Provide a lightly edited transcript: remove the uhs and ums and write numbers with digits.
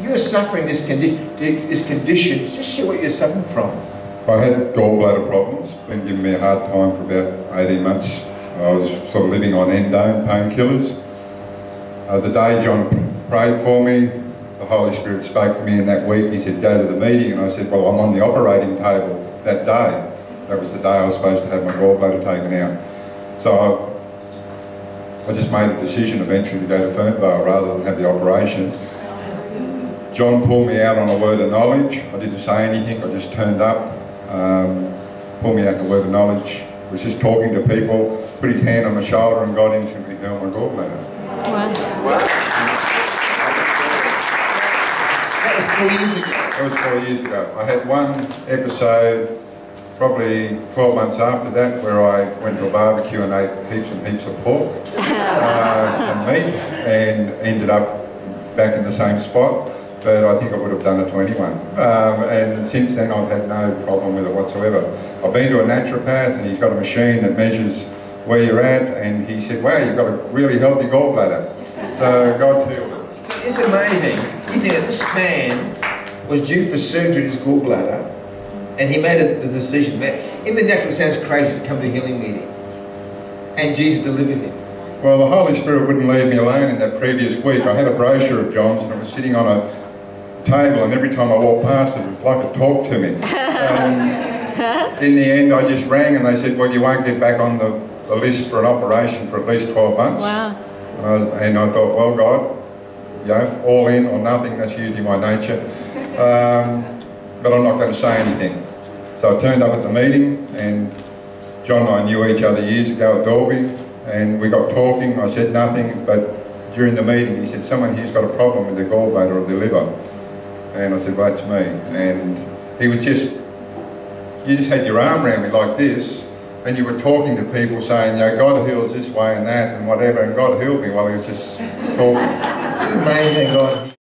You're suffering this condition. Just share what you're suffering from. I had gallbladder problems. Been giving me a hard time for about 18 months. I was sort of living on endone painkillers. The day John prayed for me, the Holy Spirit spoke to me in that week. He said, go to the meeting. And I said, well, I'm on the operating table that day. That was the day I was supposed to have my gallbladder taken out. So I just made a decision eventually to go to Ferndale rather than have the operation. John pulled me out on a word of knowledge. I didn't say anything, I just turned up, pulled me out in a word of knowledge, was just talking to people, put his hand on my shoulder and God instantly healed my gallbladder. Wow. That was 4 years ago. That was 4 years ago. I had one episode, probably 12 months after that, where I went to a barbecue and ate heaps and heaps of pork and meat and ended up back in the same spot. But I think I would have done it to anyone. And since then I've had no problem with it whatsoever. I've been to a naturopath and he's got a machine that measures where you're at, and he said, wow, you've got a really healthy gallbladder. So God's healed it. It's amazing. You think that this man was due for surgery in his gallbladder and he made the decision. In the natural it sounds crazy to come to a healing meeting. And Jesus delivered him. Well, the Holy Spirit wouldn't leave me alone in that previous week. I had a brochure of John's and it was sitting on a table, and every time I walked past it was like it talked to me. In the end I just rang and they said, well, you won't get back on the list for an operation for at least 12 months. Wow. And I thought, well, God, you know, all in or nothing, that's usually my nature. But I'm not going to say anything. So I turned up at the meeting, and John and I knew each other years ago at Dalby, and we got talking. I said nothing, but during the meeting he said, someone here's got a problem with their gallbladder or their liver. And I said, well, that's me. And he was just, you just had your arm around me like this, and you were talking to people saying, you know, God heals this way and that and whatever, and God healed me while he was just talking. Amazing, God.